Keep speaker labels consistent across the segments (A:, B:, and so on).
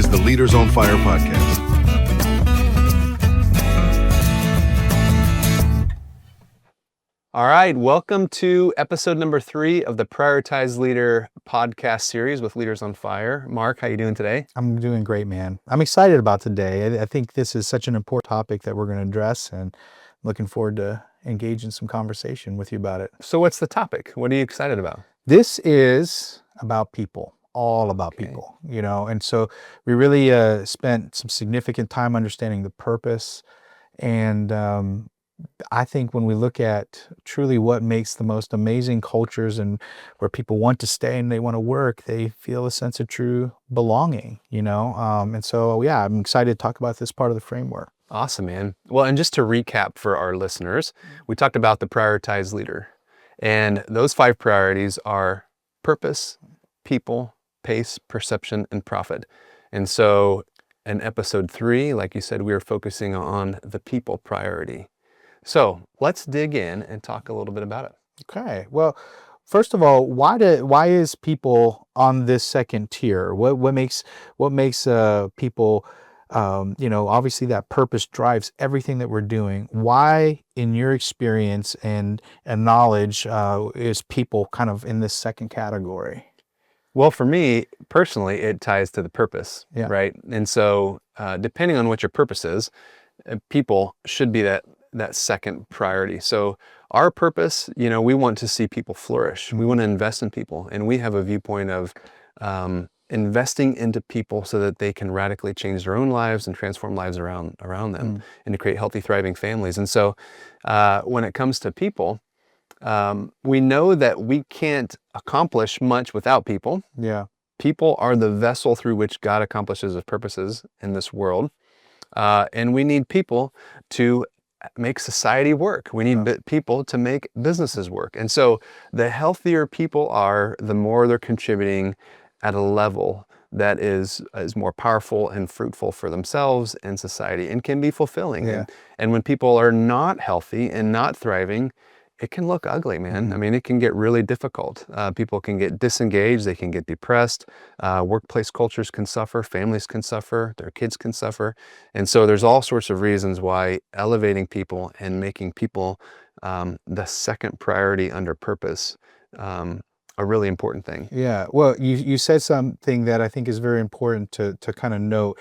A: is the Leaders on Fire podcast.
B: All right, welcome to episode number 3 of the Prioritize Leader podcast series with Leaders on Fire. Mark, how you doing today?
C: I'm doing great, man. I'm excited about today. I think this is such an important topic that we're going to address, and looking forward to engaging some conversation with you about it.
B: So what's the topic? What are you excited about?
C: This is about people, all about people, and so we really spent some significant time understanding the purpose. And I think when we look at truly what makes the most amazing cultures and where people want to stay and they want to work, they feel a sense of true belonging, and so, I'm excited to talk about this part of the framework.
B: Awesome, man. Well, and just to recap for our listeners, we talked about the Prioritize Leader. And those 5 priorities are purpose, people, pace, perception, and profit. And so in episode 3, like you said, we are focusing on the people priority. So let's dig in and talk a little bit about it.
C: Okay. Well, first of all, why is people on this second tier? What makes people, obviously that purpose drives everything that we're doing. Why, in your experience and knowledge, is people kind of in this second category?
B: Well, for me personally, it ties to the purpose, right? And so depending on what your purpose is, people should be that second priority. So our purpose, we want to see people flourish. We want to invest in people. And we have a viewpoint of investing into people so that they can radically change their own lives and transform lives around them and to create healthy, thriving families. And so when it comes to people, we know that we can't accomplish much without people.
C: Yeah.
B: People are the vessel through which God accomplishes his purposes in this world. And we need people to make society work. We need people to make businesses work. And so the healthier people are, the more they're contributing at a level that is more powerful and fruitful for themselves and society and can be fulfilling.
C: Yeah.
B: And when people are not healthy and not thriving, it can look ugly, man. I mean, it can get really difficult. People can get disengaged, they can get depressed, workplace cultures can suffer, families can suffer, their kids can suffer. And so there's all sorts of reasons why elevating people and making people the second priority under purpose, a really important thing.
C: Yeah. Well, you said something that I think is very important to kind of note,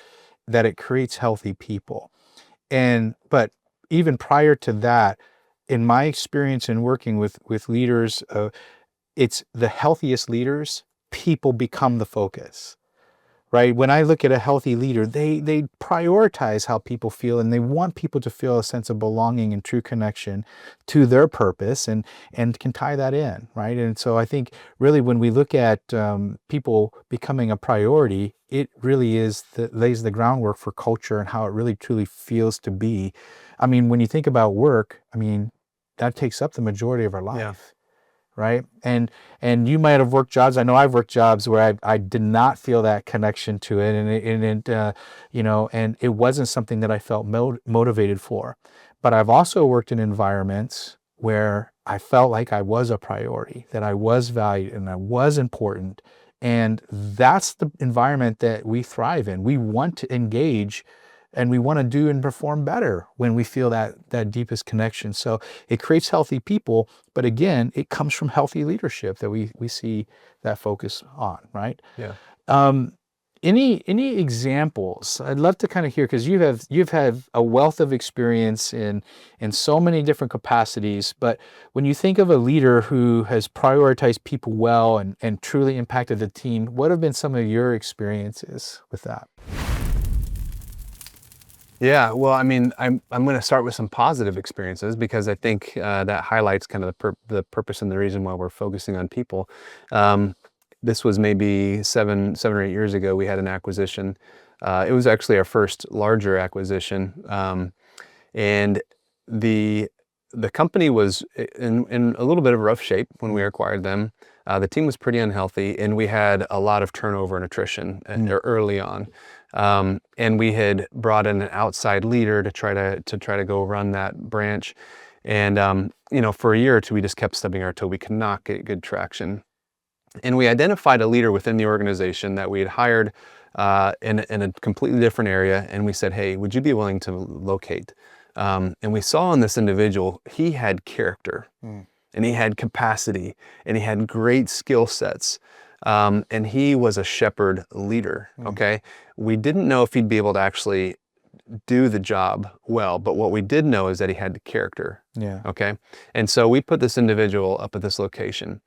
C: that it creates healthy people. But even prior to that, in my experience in working with leaders, it's the healthiest leaders, people become the focus, right? When I look at a healthy leader, they prioritize how people feel, and they want people to feel a sense of belonging and true connection to their purpose, and can tie that in, right? And so I think really when we look at people becoming a priority, it really lays the groundwork for culture and how it really truly feels to be. I mean, when you think about work, that takes up the majority of our life, right? And you might have worked jobs. I know I've worked jobs where I did not feel that connection to it, and it wasn't something that I felt motivated for. But I've also worked in environments where I felt like I was a priority, that I was valued and I was important, and that's the environment that we thrive in. We want to engage, and we want to do and perform better when we feel that deepest connection. So it creates healthy people, but again, it comes from healthy leadership that we see that focus on, right?
B: Yeah.
C: Any examples? I'd love to kind of hear, because you've had a wealth of experience in so many different capacities. But when you think of a leader who has prioritized people well and truly impacted the team, what have been some of your experiences with that?
B: Yeah, well, I'm going to start with some positive experiences, because I think that highlights kind of the purpose and the reason why we're focusing on people. This was maybe seven or 8 years ago. We had an acquisition. It was actually our first larger acquisition, and the company was in a little bit of rough shape when we acquired them. The team was pretty unhealthy, and we had a lot of turnover and attrition early on. And we had brought in an outside leader to try to go run that branch. And for a year or two, we just kept stubbing our toe. We could not get good traction. And we identified a leader within the organization that we had hired in a completely different area. And we said, hey, would you be willing to locate? And we saw in this individual, he had character and he had capacity and he had great skill sets. And he was a shepherd leader. Okay. We didn't know if he'd be able to actually do the job well, but what we did know is that he had the character.
C: Yeah.
B: Okay. And so we put this individual up at this location,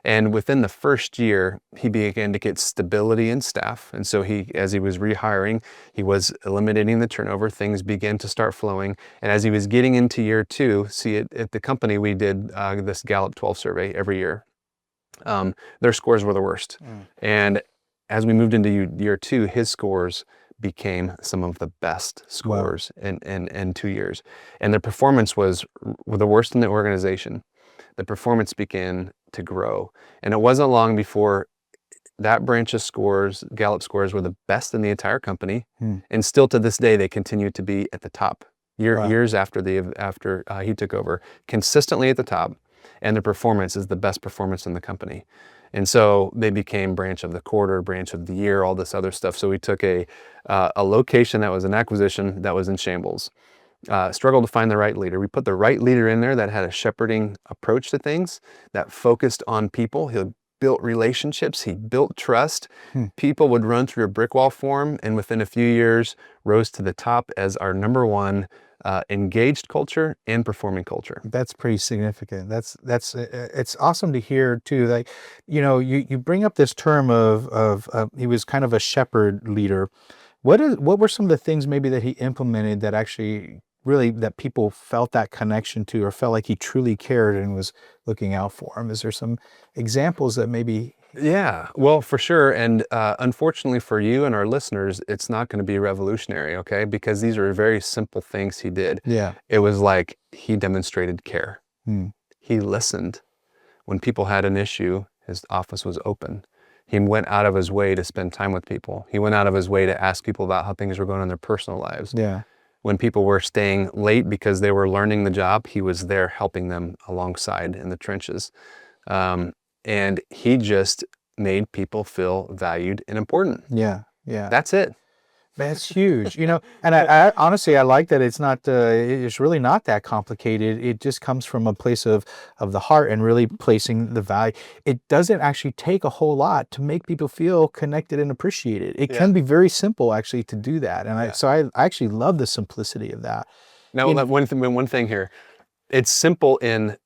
B: and within the first year, he began to get stability in staff. And so as he was rehiring, he was eliminating the turnover. Things began to start flowing. And as he was getting into year 2, at the company, we did this Gallup 12 survey every year. Their scores were the worst. And as we moved into year 2, his scores became some of the best scores in 2 years. And their performance was the worst in the organization. The performance began to grow. And it wasn't long before that branch's scores, Gallup scores, were the best in the entire company. And still to this day, they continue to be at the top. Years after he took over, consistently at the top. And their performance is the best performance in the company. And so they became branch of the quarter, branch of the year, all this other stuff. So we took a location that was an acquisition that was in shambles. Struggled to find the right leader. We put the right leader in there that had a shepherding approach to things, that focused on people. He built relationships. He built trust. People would run through a brick wall for him, and within a few years rose to the top as our number one engaged culture and performing culture.
C: That's pretty significant. It's awesome to hear too. Like, you bring up this term of he was kind of a shepherd leader. What were some of the things maybe that he implemented that actually really that people felt that connection to, or felt like he truly cared and was looking out for them? Is there some examples that maybe?
B: Yeah, well, for sure. And unfortunately for you and our listeners, it's not going to be revolutionary, okay? Because these are very simple things he did.
C: Yeah.
B: It was like he demonstrated care. He listened. When people had an issue, his office was open. He went out of his way to spend time with people. He went out of his way to ask people about how things were going in their personal lives.
C: Yeah.
B: When people were staying late because they were learning the job, he was there helping them alongside in the trenches. And he just made people feel valued and important.
C: Yeah. Yeah.
B: That's it.
C: That's huge, and I honestly, I like that it's not, it's really not that complicated. It just comes from a place of the heart and really placing the value. It doesn't actually take a whole lot to make people feel connected and appreciated. It can be very simple actually to do that. And I actually love the simplicity of that.
B: Now, one thing here, it's simple in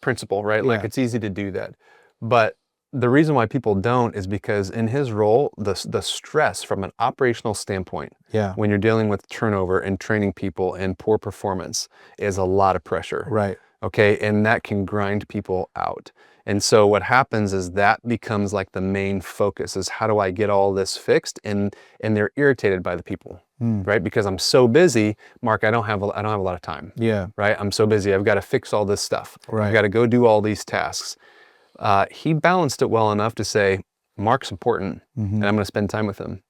B: principle, right? Like it's easy to do that. But the reason why people don't is because in his role, the stress from an operational standpoint, when you're dealing with turnover and training people and poor performance, is a lot of pressure.
C: Right.
B: Okay. And that can grind people out. And so what happens is that becomes like the main focus is how do I get all this fixed? And they're irritated by the people, right? Because I'm so busy, Mark, I don't have a lot of time. Yeah. Right. I'm so busy. I've got to fix all this stuff. Right. I've got to go do all these tasks. He balanced it well enough to say, Mark's important and I'm going to spend time with him.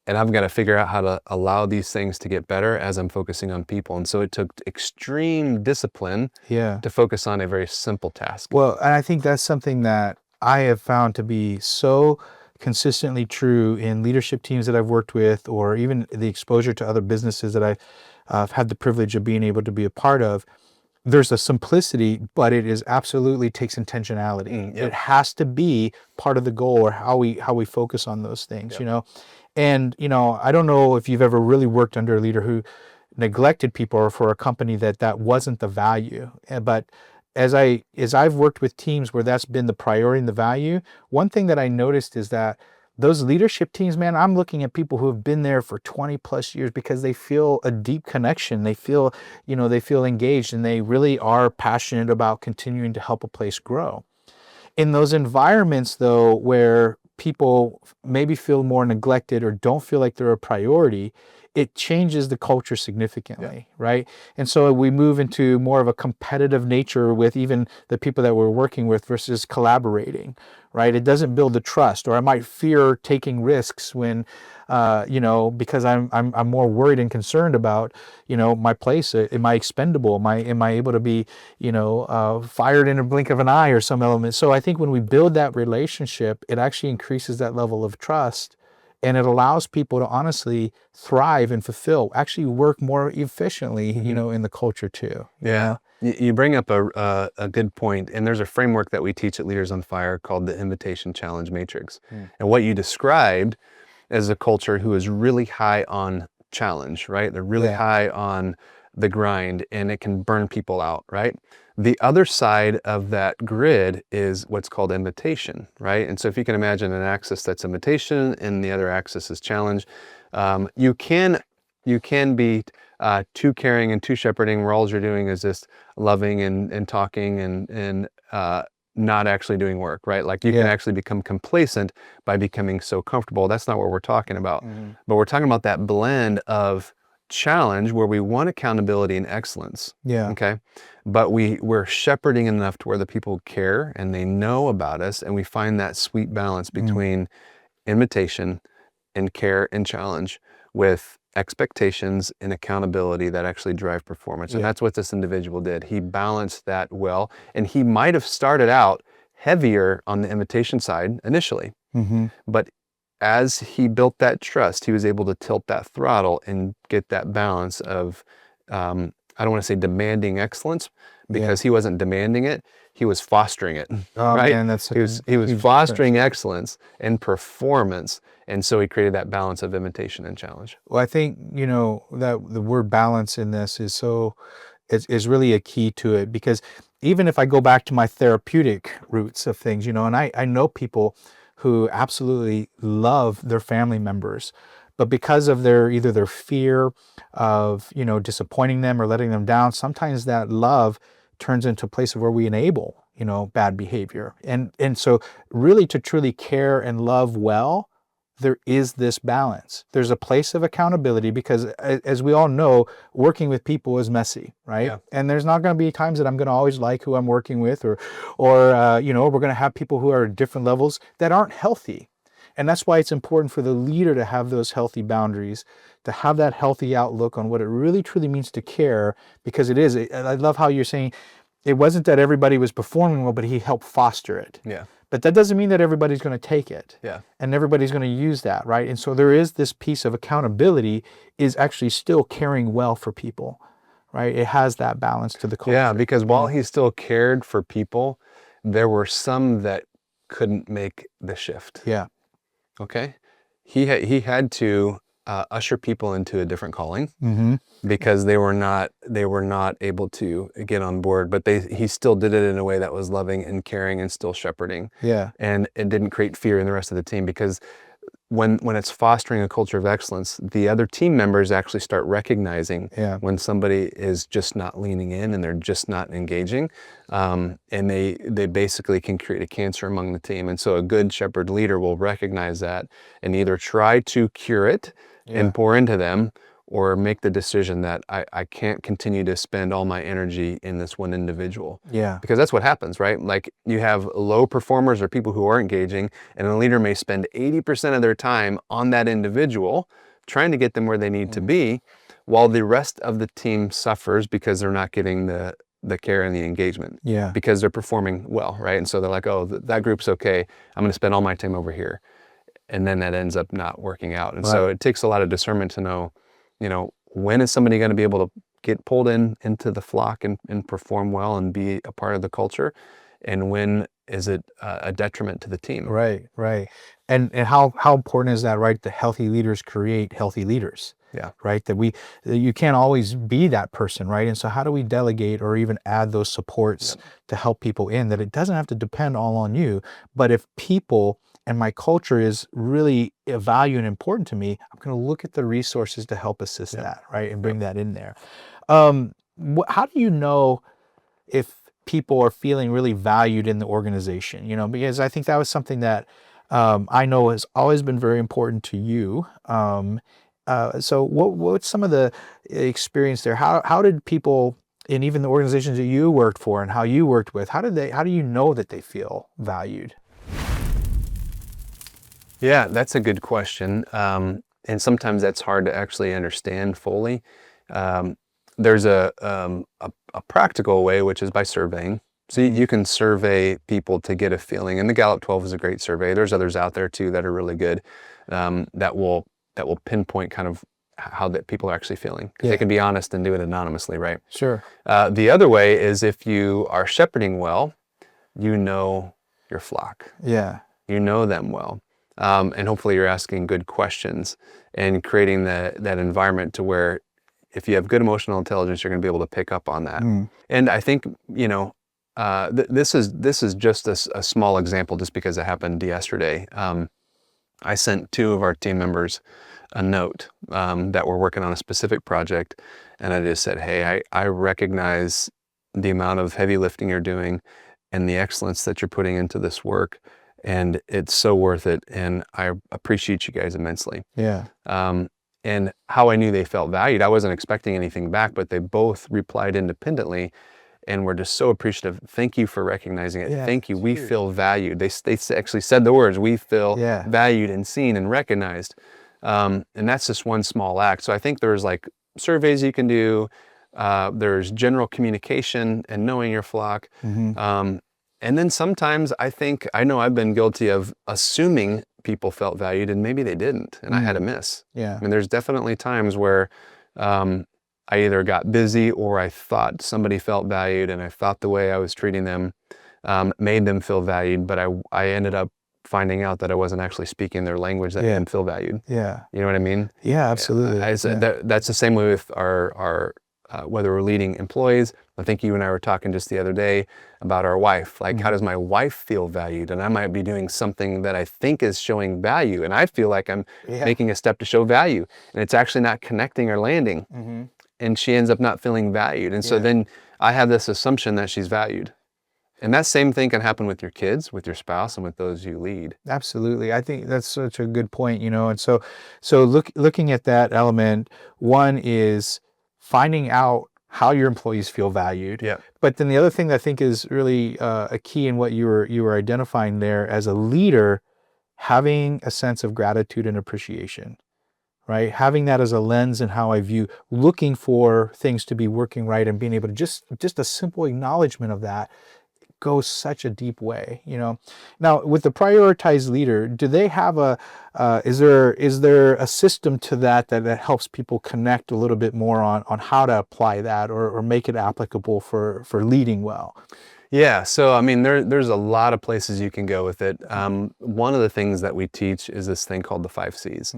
B: And I've got to figure out how to allow these things to get better as I'm focusing on people. And so it took extreme discipline to focus on a very simple task. Well,
C: and I think that's something that I have found to be so consistently true in leadership teams that I've worked with, or even the exposure to other businesses that I've had the privilege of being able to be a part of. There's a simplicity, but it is absolutely takes intentionality. It has to be part of the goal, or how we focus on those things, And, I don't know if you've ever really worked under a leader who neglected people, or for a company that wasn't the value. But as I've worked with teams where that's been the priority and the value, one thing that I noticed is that those leadership teams, man, I'm looking at people who have been there for 20 plus years because they feel a deep connection. They feel, they feel engaged, and they really are passionate about continuing to help a place grow. In those environments, though, where people maybe feel more neglected or don't feel like they're a priority, it changes the culture significantly, right? And so we move into more of a competitive nature with even the people that we're working with versus collaborating, right? It doesn't build the trust, or I might fear taking risks when, because I'm more worried and concerned about, my place. Am I expendable? Am I able to be, fired in a blink of an eye, or some element? So I think when we build that relationship, it actually increases that level of trust. And it allows people to honestly thrive and fulfill, actually work more efficiently, in the culture too. you
B: Yeah.
C: know?
B: You bring up a good point, and there's a framework that we teach at Leaders on Fire called the Invitation Challenge Matrix. And what you described as a culture who is really high on challenge, right? They're really
C: Yeah.
B: high on the grind, and it can burn people out, right? The other side of that grid is what's called invitation, right? And so if you can imagine an axis that's invitation and the other axis is challenge, you can be too caring and too shepherding, where all you're doing is just loving and talking and not actually doing work, right? Like you can actually become complacent by becoming so comfortable. That's not what we're talking about. But we're talking about that blend of challenge where we want accountability and excellence.
C: Yeah.
B: Okay. But we're shepherding enough to where the people care and they know about us, and we find that sweet balance between invitation and care and challenge with expectations and accountability that actually drive performance. And that's what this individual did. He balanced that well, and he might have started out heavier on the invitation side initially, but as he built that trust, he was able to tilt that throttle and get that balance of, I don't want to say demanding excellence, because he wasn't demanding it, he was fostering it.
C: Oh,
B: right?
C: man, that's
B: he was fostering excellence and performance, and so he created that balance of invitation and challenge.
C: Well, I think, that the word balance in this is really a key to it, because even if I go back to my therapeutic roots of things, and I know people who absolutely love their family members, but because of either their fear of, disappointing them or letting them down, sometimes that love turns into a place where we enable, bad behavior. And so really, to truly care and love well, there is this balance. There's a place of accountability, because as we all know, working with people is messy, right?
B: Yeah.
C: And there's not going to be times that I'm going to always like who I'm working with, or we're going to have people who are at different levels that aren't healthy. And that's why it's important for the leader to have those healthy boundaries, to have that healthy outlook on what it really truly means to care, because it is. I love how you're saying it wasn't that everybody was performing well, but he helped foster it.
B: Yeah.
C: But that doesn't mean that everybody's going to take it.
B: Yeah.
C: And everybody's going to use that, right? And so there is this piece of accountability is actually still caring well for people, right? It has that balance to the culture.
B: Yeah, because while he still cared for people, there were some that couldn't make the shift.
C: Yeah.
B: Okay. He had to usher people into a different calling, because they were not able to get on board, but he still did it in a way that was loving and caring and still shepherding.
C: Yeah.
B: And it didn't create fear in the rest of the team, because when it's fostering a culture of excellence, the other team members actually start recognizing when somebody is just not leaning in and they're just not engaging, and they basically can create a cancer among the team. And so a good shepherd leader will recognize that and either try to cure it and pour into them, or make the decision that I can't continue to spend all my energy in this one individual.
C: Yeah.
B: Because that's what happens, right? Like you have low performers or people who are engaging, and a leader may spend 80% of their time on that individual, trying to get them where they need to be, while the rest of the team suffers because they're not getting the care and the engagement.
C: Yeah.
B: Because they're performing well, right? And so they're like, oh, that group's okay, I'm going to spend all my time over here. And then that ends up not working out. And so it takes a lot of discernment to know, when is somebody going to be able to get pulled into the flock and perform well and be a part of the culture, and when is it a detriment to the team?
C: Right. And how important is that, right? The healthy leaders create healthy leaders.
B: Yeah.
C: Right. That you can't always be that person, right? And so how do we delegate or even add those supports to help people in, that it doesn't have to depend all on you, but if people and my culture is really a value and important to me, I'm going to look at the resources to help assist that, right? And bring that in there. How do you know if people are feeling really valued in the organization? Because I think that was something that I know has always been very important to you. So what's some of the experience there? How did people, and even the organizations that you worked for and how you worked with, how do you know that they feel valued?
B: Yeah, that's a good question. And sometimes that's hard to actually understand fully. There's a practical way, which is by surveying. So you can survey people to get a feeling, and the Gallup 12 is a great survey. There's others out there too that are really good, that will pinpoint kind of how that people are actually feeling. 'Cause they can be honest and do it anonymously, right?
C: Sure.
B: The other way is if you are shepherding well, you know your flock.
C: Yeah.
B: You know them well. And hopefully you're asking good questions and creating that environment to where if you have good emotional intelligence, you're going to be able to pick up on that. And I think, this is just a small example just because it happened yesterday. I sent 2 of our team members a note that we're working on a specific project. And I just said, hey, I recognize the amount of heavy lifting you're doing and the excellence that you're putting into this work. And it's so worth it. And I appreciate you guys immensely.
C: Yeah.
B: And how I knew they felt valued, I wasn't expecting anything back, but they both replied independently and were just so appreciative. Thank you for recognizing it.
C: Yeah,
B: Thank you. We feel valued. They actually said the words, we feel valued and seen and recognized. And that's just one small act. So I think there's like surveys you can do. There's general communication and knowing your flock. And then sometimes I know I've been guilty of assuming people felt valued and maybe they didn't, and I had a miss.
C: Yeah.
B: I mean, there's definitely times where I either got busy or I thought somebody felt valued and I thought the way I was treating them made them feel valued, but I ended up finding out that I wasn't actually speaking their language that made them feel valued.
C: Yeah.
B: You know what I mean?
C: Yeah, absolutely.
B: That's the same way with our whether we're leading employees. I think you and I were talking just the other day about our wife. Like, how does my wife feel valued? And I might be doing something that I think is showing value, and I feel like I'm making a step to show value, and it's actually not connecting or landing. And she ends up not feeling valued. And so then I have this assumption that she's valued. And that same thing can happen with your kids, with your spouse, and with those you lead.
C: Absolutely. I think that's such a good point, and so looking at that element, one is finding out how your employees feel valued.
B: Yeah.
C: But then the other thing that I think is really a key in what you were identifying there as a leader, having a sense of gratitude and appreciation, right? Having that as a lens in how I view looking for things to be working right and being able to just a simple acknowledgement of that goes such a deep way, Now, with the prioritized leader, do they have is there a system to that helps people connect a little bit more on how to apply that or make it applicable for leading well?
B: Yeah, so I mean, there's a lot of places you can go with it. One of the things that we teach is this thing called the 5 C's.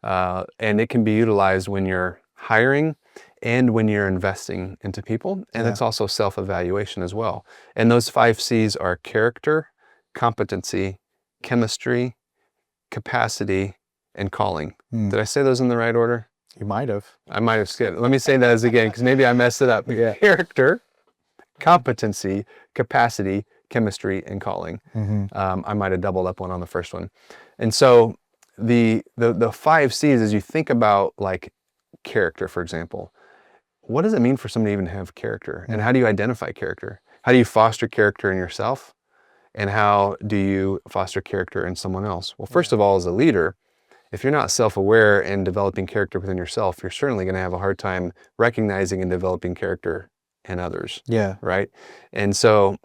B: And it can be utilized when you're hiring and when you're investing into people. And it's also self-evaluation as well. And those 5 C's are character, competency, chemistry, capacity, and calling. Did I say those in the right order?
C: You might have.
B: I might have skipped. Let me say those again, because maybe I messed it up. Character, competency, capacity, chemistry, and calling. I might have doubled up one on the first one. And so the 5 C's, as you think about like character, for example, what does it mean for somebody to even have character? And how do you identify character? How do you foster character in yourself? And how do you foster character in someone else? Well, first of all, as a leader, if you're not self-aware and developing character within yourself, you're certainly going to have a hard time recognizing and developing character in others.
C: Yeah.
B: Right? And so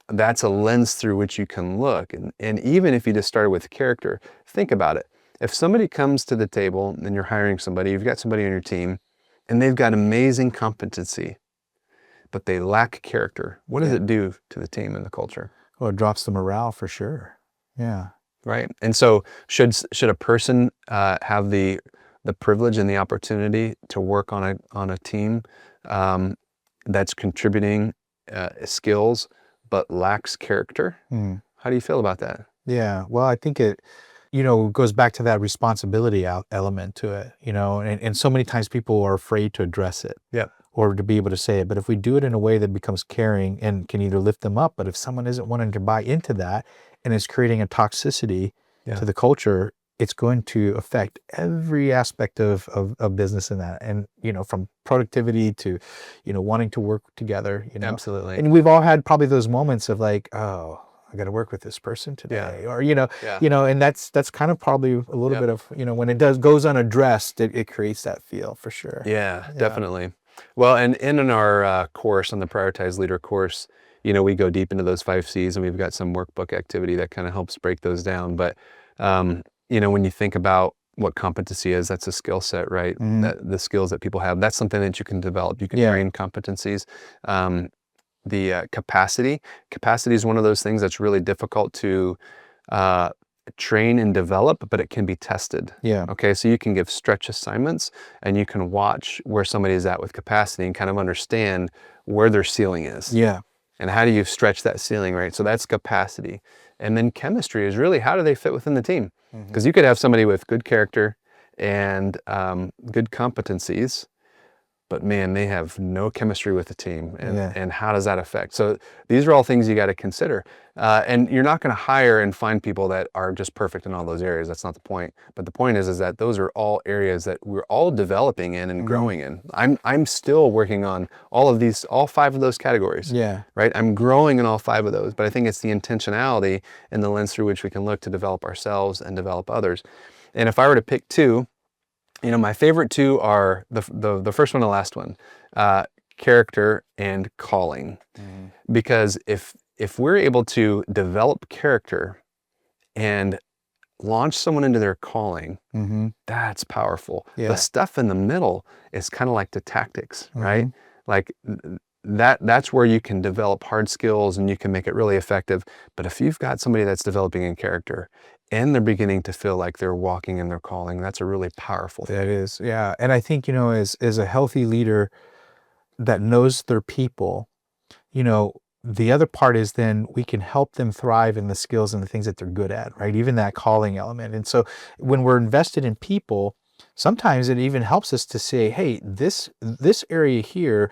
B: that's a lens through which you can look. And even if you just started with character, think about it. If somebody comes to the table and you're hiring somebody, you've got somebody on your team, and they've got amazing competency, but they lack character, what does it do to the team and the culture?
C: Well, it drops the morale for sure. Yeah.
B: Right. And so should a person have the privilege and the opportunity to work on a team that's contributing skills but lacks character? How do you feel about that?
C: Yeah. Well, I think it goes back to that responsibility element to it, and so many times people are afraid to address it or to be able to say it. But if we do it in a way that becomes caring and can either lift them up, but if someone isn't wanting to buy into that and is creating a toxicity to the culture, it's going to affect every aspect of business in that. And, from productivity to, wanting to work together,
B: Absolutely.
C: And we've all had probably those moments of like, oh, I got to work with this person today, or and that's kind of probably a little bit of when it goes unaddressed, it creates that feel for sure.
B: Yeah, definitely. Well, and in our course, on the Prioritized Leader course, we go deep into those 5 C's, and we've got some workbook activity that kind of helps break those down. But, when you think about what competency is, that's a skill set, right? The skills that people have, that's something that you can develop. You can train competencies. The capacity is one of those things that's really difficult to train and develop, but it can be tested. Okay, so you can give stretch assignments, and you can watch where somebody's at with capacity and kind of understand where their ceiling is. And how do you stretch that ceiling, right? So that's capacity. And then chemistry is really, how do they fit within the team? Because you could have somebody with good character and good competencies, but man, they have no chemistry with the team. And how does that affect? So these are all things you got to consider. And you're not going to hire and find people that are just perfect in all those areas. That's not the point. But the point is that those are all areas that we're all developing in and growing in. I'm still working on all 5 of those categories. Right? I'm growing in all 5 of those. But I think it's the intentionality and the lens through which we can look to develop ourselves and develop others. And if I were to pick 2, my favorite 2 are the first one and the last one, character and calling. Because if we're able to develop character and launch someone into their calling, that's powerful. The stuff in the middle is kind of like the tactics, right? Like that's where you can develop hard skills and you can make it really effective. But if you've got somebody that's developing in character and they're beginning to feel like they're walking in their calling, that's a really powerful thing.
C: That is, yeah. And I think, as a healthy leader that knows their people, the other part is then we can help them thrive in the skills and the things that they're good at, right? Even that calling element. And so when we're invested in people, sometimes it even helps us to say, hey, this area here,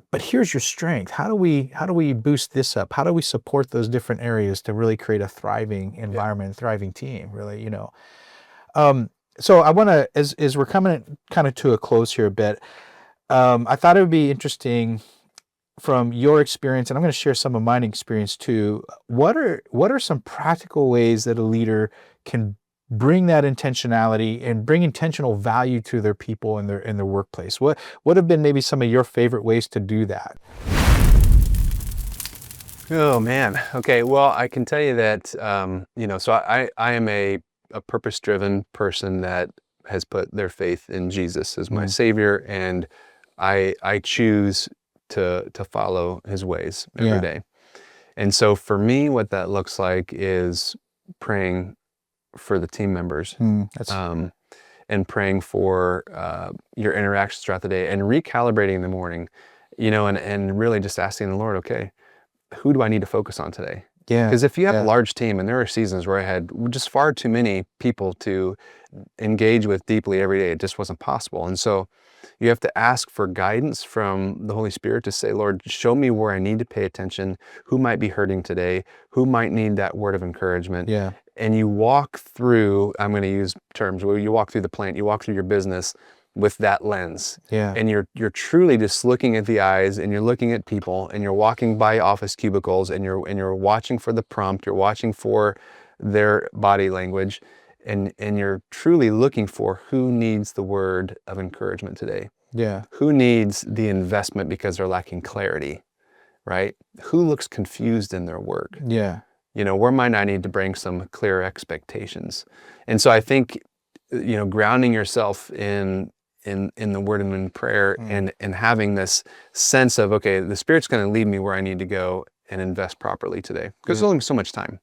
C: but here's your strength. How do we boost this up? How do we support those different areas to really create a thriving environment, thriving team, really, So I want to, as we're coming kind of to a close here a bit, I thought it would be interesting from your experience, and I'm going to share some of my experience too. What are some practical ways that a leader can bring that intentionality and bring intentional value to their people in their workplace? What have been maybe some of your favorite ways to do that?
B: Oh man. Okay. Well, I can tell you that so I am a purpose-driven person that has put their faith in Jesus as my Savior, and I choose to follow His ways every day. And so for me, what that looks like is praying for the team members, and praying for your interactions throughout the day, and recalibrating in the morning, and really just asking the Lord, okay, who do I need to focus on today? Because if you have a large team, and there are seasons where I had just far too many people to engage with deeply every day, it just wasn't possible. And so you have to ask for guidance from the Holy Spirit to say, Lord, show me where I need to pay attention, who might be hurting today, who might need that word of encouragement. And you walk through, I'm going to use terms where you walk through the plant, you walk through your business with that lens. And you're truly just looking at the eyes, and you're looking at people, and you're walking by office cubicles, and you're watching for the prompt, you're watching for their body language, and you're truly looking for who needs the word of encouragement today. Who needs the investment because they're lacking clarity, right? Who looks confused in their work? Where might I need to bring some clear expectations? And so I think, grounding yourself in the word and in prayer, and having this sense of, okay, the Spirit's going to lead me where I need to go and invest properly today, because there's only so much time.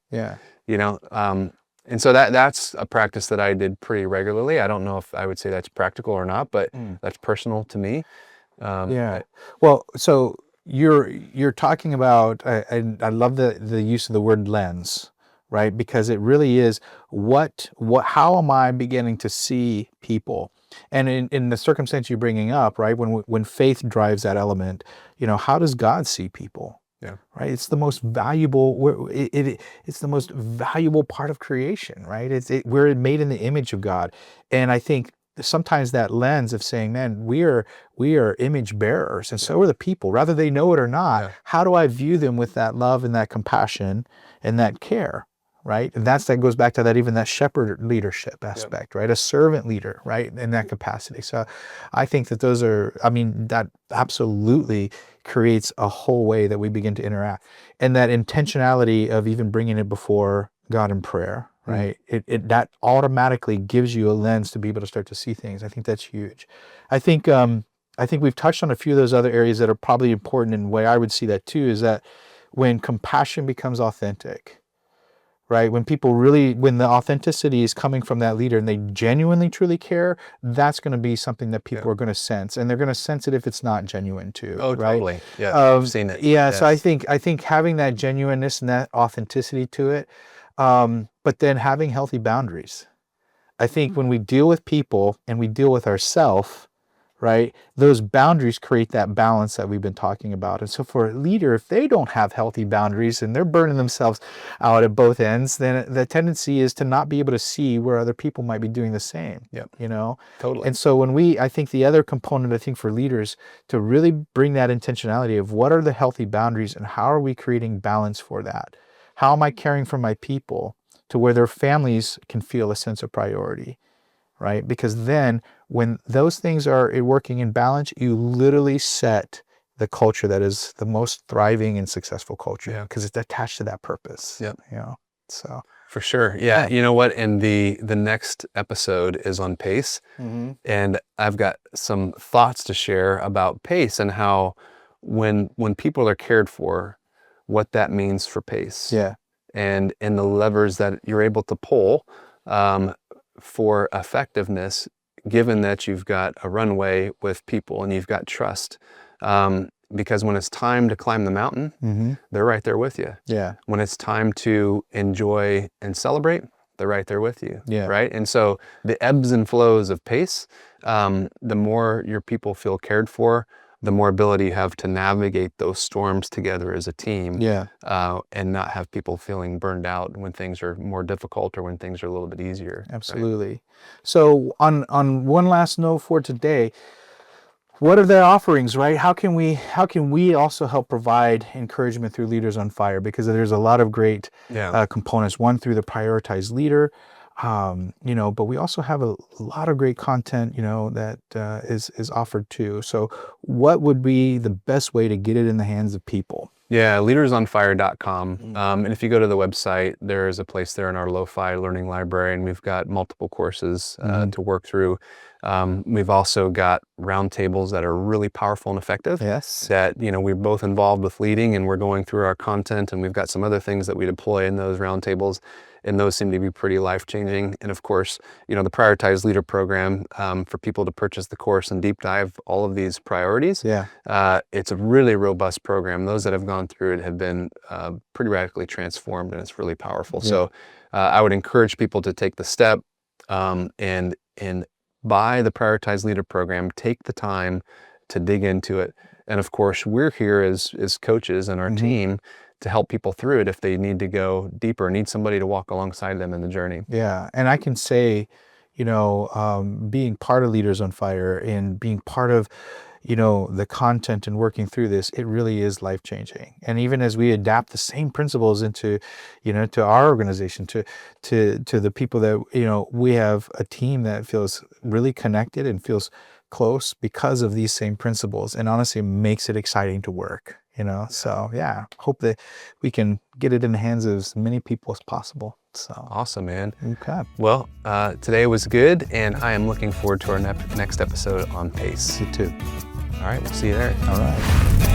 B: And so that's a practice that I did pretty regularly. I don't know if I would say that's practical or not, but that's personal to me.
C: Well, so you're talking about, I love the use of the word lens, right? Because it really is how am I beginning to see people? And in the circumstance you're bringing up, right? When faith drives that element, how does God see people? Right. It's the most valuable. It's the most valuable part of creation, right? We're made in the image of God, and I think sometimes that lens of saying, "Man, we are image bearers, and so are the people, whether they know it or not." How do I view them with that love and that compassion and that care? Right, and that goes back to that shepherd leadership aspect, right? A servant leader, right, in that capacity. So, I think that that absolutely creates a whole way that we begin to interact. And that intentionality of even bringing it before God in prayer, right? That automatically gives you a lens to be able to start to see things. I think that's huge. I think we've touched on a few of those other areas that are probably important, and the way I would see that too is that when compassion becomes authentic, right? When the authenticity is coming from that leader and they genuinely truly care, that's going to be something that people are going to sense, and they're going to sense it if it's not genuine too.
B: Oh,
C: right?
B: totally. Yeah, I've seen it.
C: Yeah.
B: Yes.
C: So I think having that genuineness and that authenticity to it, but then having healthy boundaries. I think when we deal with people and we deal with ourselves, right, those boundaries create that balance that we've been talking about. And so for a leader, if they don't have healthy boundaries and they're burning themselves out at both ends, then the tendency is to not be able to see where other people might be doing the same.
B: Yep.
C: You know?
B: Totally.
C: And so I think the other component, I think for leaders to really bring that intentionality of what are the healthy boundaries and how are we creating balance for that? How am I caring for my people to where their families can feel a sense of priority? Right? Because then when those things are working in balance, you literally set the culture that is the most thriving and successful culture, because it's attached to that purpose.
B: Yep.
C: You know, so.
B: For sure. Yeah. You know what? And the next episode is on pace. And I've got some thoughts to share about pace and how when people are cared for, what that means for pace.
C: Yeah.
B: And the levers that you're able to pull for effectiveness, given that you've got a runway with people and you've got trust. Because when it's time to climb the mountain, they're right there with you.
C: Yeah.
B: When it's time to enjoy and celebrate, they're right there with you.
C: Yeah.
B: Right. And so the ebbs and flows of pace, the more your people feel cared for, the more ability you have to navigate those storms together as a team.
C: Yeah.
B: And not have people feeling burned out when things are more difficult or when things are a little bit easier.
C: Absolutely. Right? So on one last note for today, what are the offerings, right? How can we also help provide encouragement through Leaders on Fire? Because there's a lot of great components. One, through the prioritized leader, but we also have a lot of great content, that is offered too. So what would be the best way to get it in the hands of people?
B: Yeah, leadersonfire.com. And if you go to the website, there is a place there in our lo-fi learning library, and we've got multiple courses to work through. We've also got roundtables that are really powerful and effective.
C: Yes.
B: That, we're both involved with leading, and we're going through our content, and we've got some other things that we deploy in those roundtables, and those seem to be pretty life-changing. And of course, the Prioritized Leader Program, for people to purchase the course and deep dive all of these priorities.
C: Yeah.
B: It's a really robust program. Those that have gone through it have been pretty radically transformed, and it's really powerful.
C: Yeah.
B: So I would encourage people to take the step and buy the Prioritized Leader Program, take the time to dig into it. And of course, we're here as coaches and our team to help people through it if they need to go deeper, need somebody to walk alongside them in the journey.
C: Yeah. And I can say, being part of Leaders on Fire and being part of, the content and working through this, it really is life-changing. And even as we adapt the same principles into, to our organization, to the people that, we have a team that feels really connected and feels close because of these same principles, and honestly makes it exciting to work. So hope that we can get it in the hands of as many people as possible. So
B: awesome, man.
C: Okay.
B: Well, today was good, and I am looking forward to our next episode on pace.
C: You too.
B: All right, we'll see you there.
C: All right.